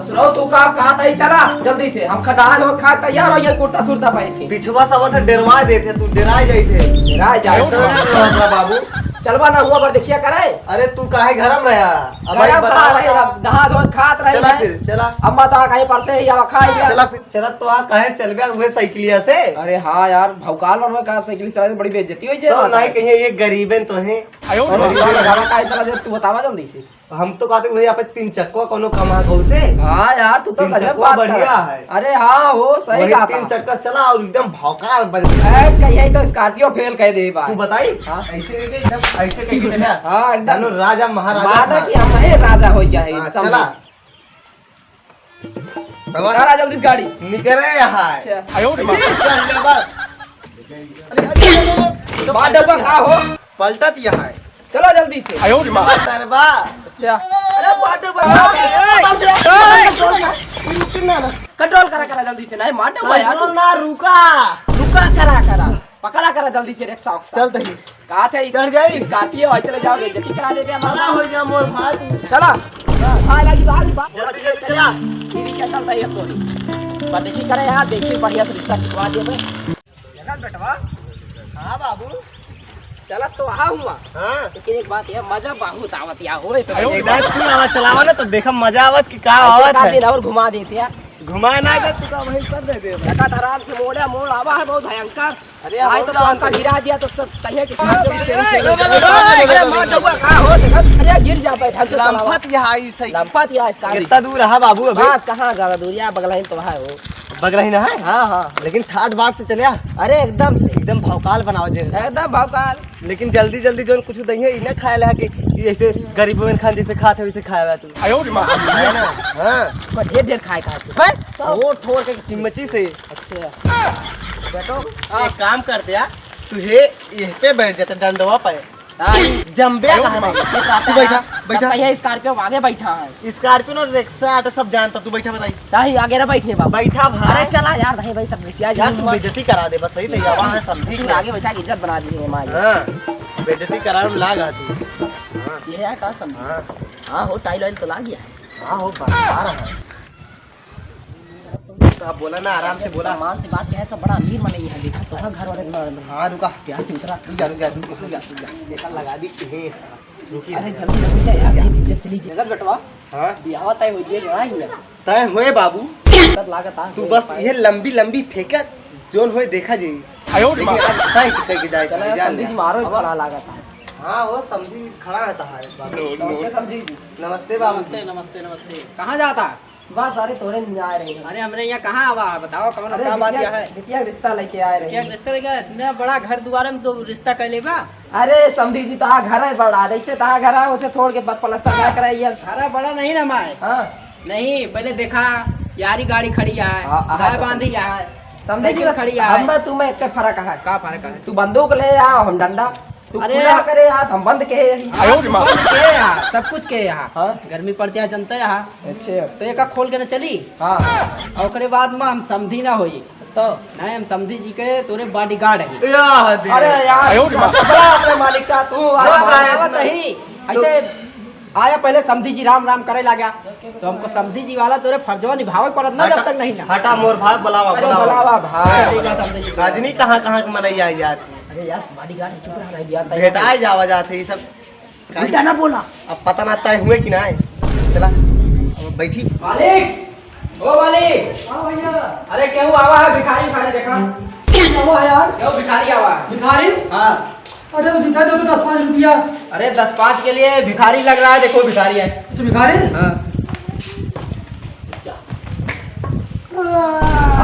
सुनो तू कहा था चला जल्दी से हम खड़ा लोग खा तैयार हो ये कुर्ता सुरता पहन के पिछवा सब से डरवा देते तू डरा जाए बाबू चलवा ना हुआ पर देखिए करे। अरे तू काहे घरम रहा नहा धो खात रहे चला फिर चला अब बता कहीं पर से या खा चला फिर चला तो आ काहे चलबे हुए साइकिलिया से। अरे हाँ यार भौकाल में का साइकिल चला बड़ी बेइज्जती होई तो नहीं कहीं ये गरीबन तो है तू बतावा जल्दी से। हम तो कहते वही पे 3 चक्का कोनो कमा गौ से। हाँ यार तू तो गजब बात बढ़िया है। अरे हाँ वो सही बात 3 चक्का चला और एकदम भौकाल बन यही तो स्कॉर्पियो फेल कह दे बात। तू बताई ऐसे एकदम ऐसे कहीं हाँ एकदम राजा महाराजा की हम है राजा हो जाए। चला चला जल्दी गाड़ी निकले यहाँ पलटत यहाँ चलो जल्दी से। अच्छा कंट्रोल करा जल्दी से नहीं मार ना रुका करा पकड़ा करा जल्दी से रिक्शा चल दही कहा थे चढ़ जाए स्कॉर्पियो और चले जाओगे जल्दी करा देते हैं हो जा मोर भाई चला हां लगी तो आगे बात जल्दी चला ठीक है चलता है थोड़ी पर देखी करे यार देखिए बढ़िया से रिश्ता खिंचवा दिए भाई जगह बेटवा। हां बाबू चला तो आ हुआ। हां लेकिन एक बात है मजा बहुत आवत या होए एकदम तू आवाज चलावा ना तो देखम मजा आवत कि का आवत है और घुमा देते यार घुमा ना दे तू का वही कर दे दे लगा आराम से मोड़ आवा है बहुत भयंकर। अरे आए तो हमका गिरा दिया तो सब कहिए कि अरे गिर जा बैठा लंफत यहाँ आई सही लंफत या इसका कितना दूर रहा बाबू अभी बस कहां ज्यादा दूर या बगलहीन तो है वो बगलही ना है। हां हां लेकिन ठाट बाट से चलिया अरे एकदम से एकदम भौकाल बनाओ जे एकदम भौकाल। लेकिन जल्दी जल्दी जो कुछ दही है इन्हें खाए ला कि जैसे गरीबों खान जैसे खाते वैसे खाया तू है ना। हां ढेर खाए खाते वो ठोर के चिमची से। अच्छा बेटो एक काम करते यार तू ये पे बैठ जाते डंडवा पे जम्बे तू बैठा ये स्कॉर्पियो आगे बैठा है स्कॉर्पियो ना रिक्शा ऑटो सब जानता तू बैठा बताई नहीं आगे ना बैठे बाबा बैठा भाई। अरे चला यार नहीं भाई सब मिसिया यार तू बेइज्जती करा दे बस सही नहीं आवा है समझी तू आगे बैठा के इज्जत बना दी है हमारी। हां बेइज्जती करा में लागा तू। हां ये है का समझ। हां हां हो टाइल ऑयल तो ला गया है। हां हो बता रहा है आप बोला ना आराम से बोला मान से बात क्या है सब बड़ा अमीर माने है देखा तो घर वाले। हां रुका क्या से उतरा रुक जा देखा लगा दी हे रुकी। अरे जल्दी जा यार यही इज्जत चली जगत बेटवा। हां बियाह तय हो जे ना ही तय होए बाबू लागत आ तू बस ये लंबी फेंकत जोन होए देखा जी लेकिन आज सही कह के जाए जल्दी जी मारो बड़ा लागत है। हां वो समझी खड़ा रहता है समझी जी नमस्ते बाबू नमस्ते कहां जाता है बस सारे तोरे नहीं आ रहे हैं। अरे हमरे यहाँ कहाँ आवा बताओ कौन क्या बात है देखिए रिश्ता लेके आए रहे क्या रिश्ता लेके इतना बड़ा घर द्वार में तो रिश्ता कर लेबा। अरे समझी जी तहा घर है बड़ा जैसे तहा घर है उसे छोड़ के बस पलस्तर क्या कराइए घर बड़ा नहीं ना माए। हाँ नहीं पहले देखा यारी गाड़ी खड़ी है गाय बांधी है समझी जी खड़ी है हम तुम्हें एक फर्क है का फर्क है तू बंदूक ले आओ हम डंडा अरे करे यार हम बंद के सब कुछ के यहाँ गर्मी पड़ती है जनता यहाँ। अच्छा तो एक खोल के ना चली। हाँ और बाद में हम समझी ना होई तो नहीं हम समझी जी के तोरे बॉडीगार्ड है। अरे यार मालिक का तू नहीं ऐसे आया पहले समझी जी राम राम करे लगा तो हमको समझी जी वाला तोरे फर्जवा निभावे पड़त ना जब तक नहीं ना। हटा मोर भाई बुलावा भाई रजनी कहाँ मनैया यार। अरे यार बॉडीगार्ड चुप रहा है यार भेटाए जावा जाते ये सब बेटा ना बोला अब पता ना तय हुए कि ना चला अब बैठी मालिक ओ मालिक हां भैया अरे केहू आवा है भिखारी खाने देखा आवा है यार केहू भिखारी आवा है भिखारी। हां अरे तो भिखारी दो तो 10-5 रुपया। अरे 10-5 के लिए भिखारी लग रहा है देखो भिखारी है तो भिखारी। हां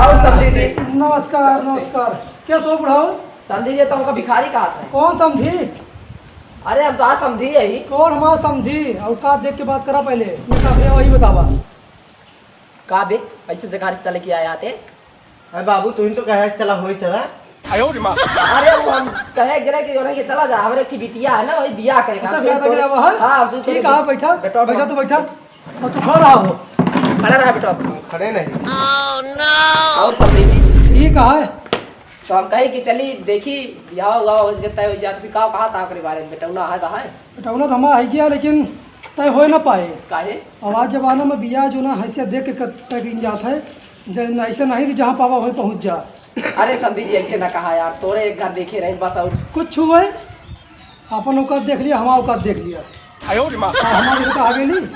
और समझी जी नमस्कार क्या सो बुढ़ाओ समझी जी तो हमको भिखारी कहा था। कौन समझी। अरे हम तो आज समझी यही कौन हमारा समझी और का देख के बात करा पहले वही बतावा का बे ऐसे जगह रिश्ता लेके आए आते। अरे बाबू तू तो कहे चला होई चला अरे वो हम कहे गिरे कि ये चला जा हमरे की बिटिया है ना वही बियाह करेगा। हां ठीक है बैठा तो बैठा और तू खड़ा हो खड़ा रहा बेटा खड़े नहीं। और समझी जी ये कहां है तो हम कहे कि चली देखी ब्याह हुआ हो जाता है जात भी कहा था आपके बारे में बेटौना है कहा है बेटौना तो हमारा है गया लेकिन तय हो ना पाए। काहे आवाज जमाना में बिया जो ना हैसियत देख के तय गिन जात है ऐसे नहीं कि जहाँ पावा वहीं पहुँच जा। अरे समझी जी ऐसे ना कहा यार, तोरे एक घर देखे रहे बस और कुछ हुए अपन औकात देख लिया, हमारा औकात देख लिया। हमारे तो आगे नहीं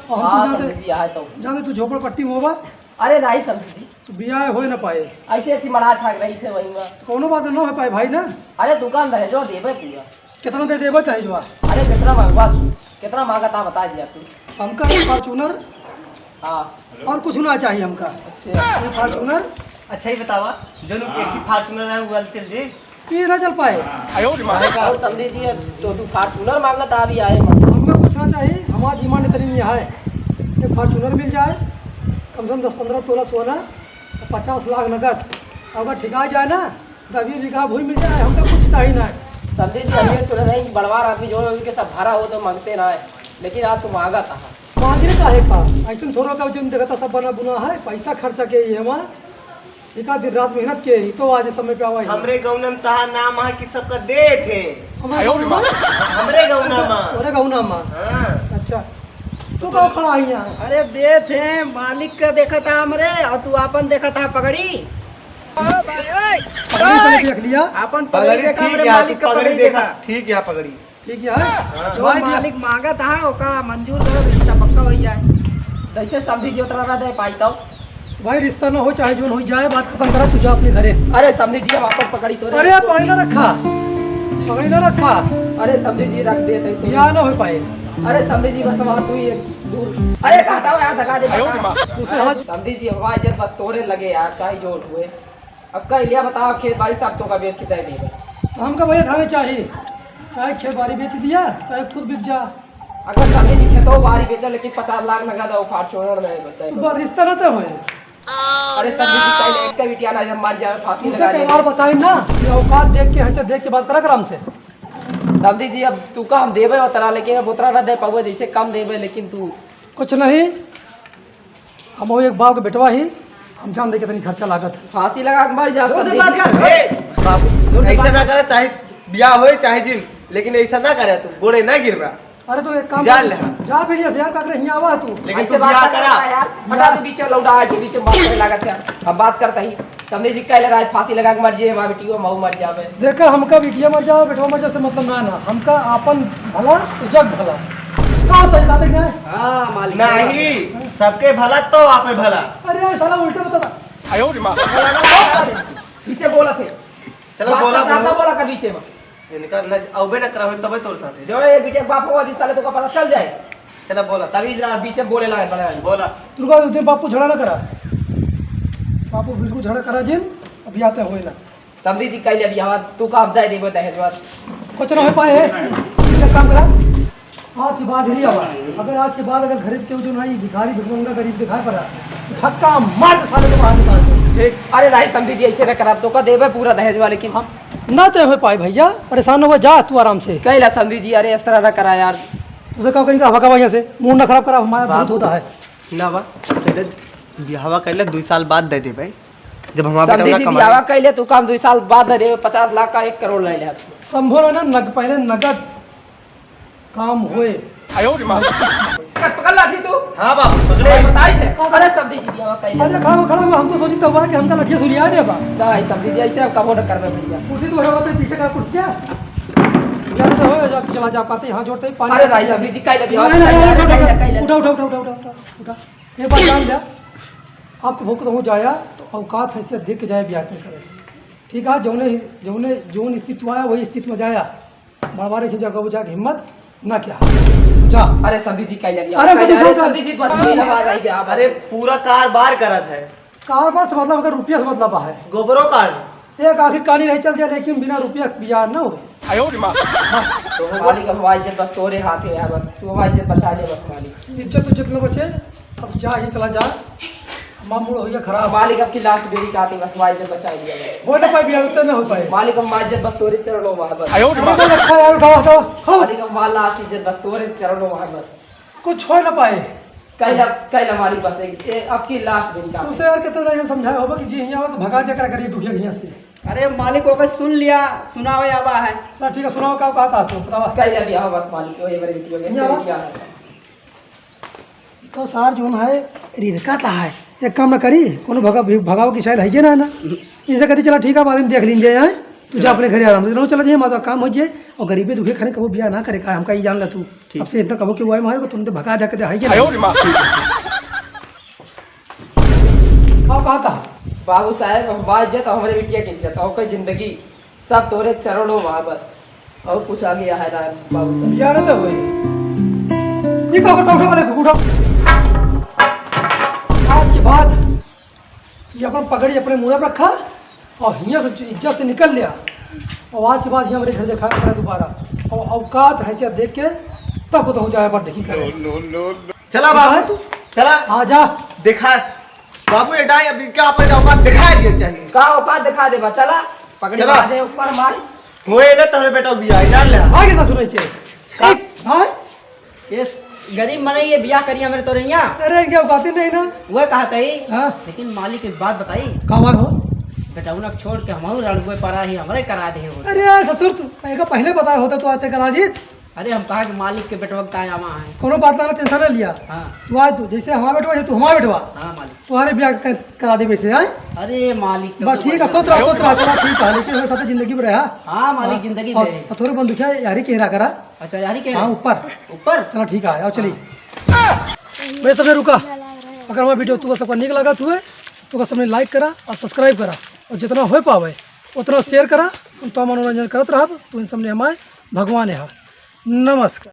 और हम तो जाने तू झोपड़पट्टी में होगा। अरे नहीं समझी जी तो बिया हो ना पाए ऐसे अच्छी मरा छाक रही थे वहीं में तो कोनो बात ना हो पाए भाई ना। अरे दुकान रहे जो देवे पूरा कितना दे देवे चाहे जो। अरे कितना मंगवा तू कितना मांगा था बता दिया तू। हमका एक फॉर्चूनर हाँ और कुछ ना चाहिए हमका। अच्छा फॉर्चूनर अच्छा ही बतावा जो लोग एक ही फार्चूनर है वो चल दे ये ना चल पाए। और समझी जी तो तू फॉर्चूनर मांगा था अभी आए हमको कुछ ना चाहिए, हमारा डिमांड इतनी नहीं है। एक फॉर्चूनर मिल जाए कम से कम 10-15 तोला सोना 50 लाख नगद अगर ठिका जाए ना 10-20 बीघा भूमि मिल जाए हमको कुछ चाहिए ना। समझी जी हम ये सुन रहे हैं कि बड़वार आदमी जो है उनके सब भरा हो तो मांगते ना है, लेकिन आज तू मांगा था मांगने का है का ऐसे थोड़ा का जो देखा था सब बना बुना है पैसा खर्चा के ही हमारा ठिका दिन रात मेहनत के ही तो आज समय पे आवा। हमरे गौनम तहा नाम है कि सबका दे थे हमरे गौनम अरे गौना माँ अच्छा तू कहाँ खड़ा है यहाँ। अरे दे थे मालिक का देखा था हमरे और तू अपन देखा था पगड़ी पगड़ी से रख लिया अपन पगड़ी देखा हमरे मालिक का पगड़ी देखा ठीक है पगड़ी ठीक है जो मालिक मांगा था ओका मंजूर करो रिश्ता पक्का हो जाए जैसे समझी जी उतना दे पाई तो भाई रिश्ता ना हो चाहे जो हो जाए बात खत्म करा तुझे अपने घरे। अरे समझी जी हम अपन पकड़ी तो अरे पकड़ी ना रखा पकड़ी ना रखा। अरे समझी जी रख दे तो यहाँ ना हो पाए। अरे समझी जी बस वहाँ तू ही दूर अरे हटाओ यार धका दे समझी जी हमारा इज्जत बस तोड़े लगे यार चाहे जो हुए। अब कह लिया बताओ खेत बाड़ी सब तो का बेच के तय नहीं तो हमका भैया धाने चाहिए चाहे खेत बाड़ी बेच दिया चाहे खुद बिक जा। अगर समझी जी खेतों बाड़ी बेचा लेकिन 50 लाख लगा दो फॉर्चूनर नहीं बताए रिश्ता ना तो होए। अरे समझी जी पहले एक का बिटिया ना जब मर जाए फांसी लगा दे और बताई ना ये औकात देख के ऐसे देख के बात करा आराम से। समझी जी अब तू का हम देवे उतना लेकिन अब उतना ना दे पाओ जैसे कम देवे लेकिन तू कुछ नहीं हम वो एक बाप के बेटवा ही हम जान दे कितनी खर्चा लागत है। फांसी लगा के मर जा बाबू ऐसा ना करे चाहे ब्याह हो चाहे जिन लेकिन ऐसा ना करे तू गोड़े ना गिरवा। अरे तो एक काम जान ले जा फिर यार का यहाँ आवा तू लेकिन तू ब्याह करा यार बता तू बीच में लौटा के बीच में बात करे लागत है हम बात करता ही समझी जी कह लगा फांसी लगा के मर जाए मां बेटी को मऊ मर जावे। देखा हमका बिटिया मर जाओ बेटवा मर जाओ से मतलब ना ना हमका अपन भला जग भला कहाँ सही बात है क्या। हां मालिक नहीं सबके भला तो आपे भला। अरे साला उल्टा बता पीछे बोला थे चलो बोला का बीचे में इनका न औबे न करावे तबे तोर साथे जो ये बेटे बाप हुआ दिस साले तो का पता चल जाए। चलो बोला तभी जरा बीच में बोले लगा बड़ा बोला तुरका उसे बापू झगड़ा ना करा बापू बिल्कुल झगड़ा करा जिन अभी आते हुए ना। समझी जी कह लिया हवा तू का अब दे देबो दहेज बात कुछ ना हो पाए एक काम करा आज के बाद ही आवा अगर आज के बाद अगर गरीब के जो नहीं भिखारी भिखमंगा गरीब दिखाई पड़ा धक्का मार साले को बाहर निकाल दो। ठीक अरे नहीं समझी जी ऐसे ना करा तो का देबे पूरा दहेज वाले लेकिन हम ना तो हो पाए भैया परेशान हो जा तू आराम से कहला समझी जी अरे इस तरह ना करा यार उसे काम करेंगे हवा का वजह से मूड ना खराब करा हमारा बहुत होता है ना बा ब्याहवा कहले 2 साल बाद दे दे भाई जब हमारा समझी जी ब्याह कहले तू काम 2 साल बाद दे 50 लाख का 1 करोड़ ले ले संभव है ना पहले नगद काम होए। पकड़ लाठी तू हां बाबू बताई थे अरे समझी जी ब्याह कहले अरे खड़ा हम तो सोची तो कि हमका लठिया सुलिया दे बा नहीं समझी जी ऐसे कबो न करबे भैया कुर्सी तो होगा पीछे का कुर्सी या तो हो जा चला जा पाते यहां जोड़ते पानी। अरे नहीं समझी जी कहले ब्याह उठा उठा उठा उठा उठा उठा ये बात जान लिया आपको भूख तो हो जाया तो औकात हैसियत देख के जाए ब्याह के करे ठीक है जौन स्थिति आया वही स्थिति में जाया बड़वारे की जगह वो जाके हिम्मत ना क्या जा। अरे समझी जी कह लिया अरे समझी जी बस नहीं लगा रही है अरे पूरा कारोबार करत है कारोबार से मतलब अगर रुपया से मतलब है गोबरो कार्ड एक आखिर काली नहीं चल जाए लेकिन बिना रुपया बियाह न हो। तो मालिक हमारी इज्जत बस तोरे हाथ है यार बस तू हमारी इज्जत बचा ले बस मालिक इज्जत न बचे अब जा ही चला जा मामूल हो गया खराब मालिक अब की लास्ट बेरी काटी बस हमारी इज्जत बचा लिया हो ना पाए बियाह तो न हो पाए मालिक हमारी इज्जत बस तोरे चरणों में बस अच्छा यार उठाओ उठाओ मालिक हमारी लास्ट इज्जत बस तोरे चरणों में बस कुछ हो ना पाए कल मालिक बस अब की लास्ट दिन का उसे यार कितना समझाया होगा कि जी यहाँ भगा जा कर करिए दुखिया भैया से अरे मालिक को सुन लिया, सुनाओ आवा है। चल ठीक है, सुनाओ क्या कहा था तू बतावा। कह दिया हो बस मालिक को, ये मेरी बेटी हो गई है। तो सार जो है रिरका था है, एक काम ना करी कोनो भगाओ की शायद है ना इनसे कभी चला ठीक है बाद में देख लीजिए है। तू जा अपने घर आराम से चला जाइए, माता काम हो जाए और गरीबी दुखे खाने कबो बिया ना करे का हमका ये जान ला तू। अब से इतना कबो कि वो है मारे को तुमने भगा जाके दे है कहा था बाबू साहब हमारी इज्जत और हमारे बिटिया की इज्जत और कोई जिंदगी सब तोरे चरणों वहाँ बस और कुछ आ गया है बाबू साहब। यार तो हुए ये का बताओ वाले उठो। आज के बाद ये अपन पगड़ी अपने मुंह में रखा और हिया से इज्जत से निकल लिया और आज के बाद ये हमारे घर देखा करा दोबारा और औकात हैसियत देख के तब तो हो जाए पर देखी करे। चला बाबू चला आ जा देखा बाबू ये डाई अभी क्या अपने औकात दिखा दिया चाहिए। का औकात दिखा दे बा, चला पकड़ चला। दे ऊपर मार। होए ना तोरे बेटा भी आई जान ले आगे ना सुने के हां ये गरीब मने ये बियाह करिया मेरे तोरे यहाँ। अरे क्या औकात नहीं ना वो कहा तई हां लेकिन मालिक एक बात बताई कहां हो बेटा उनक छोड़ के हमारू लड़कों परा ही हमारे करा दे हो। अरे यार ससुर तू का पहले बताया होता तो आते करा जी। अरे हम कहा कि मालिक के बेटवा का आमा है। कोनो बात ना टेंशन न लिया। हाँ तू आज तू जैसे हमारा बेटवा तू हमारा बेटवा हाँ मालिक तुम्हारे ब्याह करा दे वैसे है। अरे मालिक तो बस ठीक है खुद रहो चला ठीक है लेकिन साथ जिंदगी में रहा। हाँ मालिक जिंदगी दे। और थोड़े बंदूक है यारी केहरा करा। अच्छा यारी के हाँ ऊपर ऊपर चलो ठीक है आओ चलिए। मैं सबने रुका अगर हमारा वीडियो तुमको सबका निक लगा हुए तो सबने लाइक करा और सब्सक्राइब करा और जितना हो पावे उतना शेयर करा तो मनोरंजन करते रहा। तो इन सबने हमारे भगवान है। नमस्कार।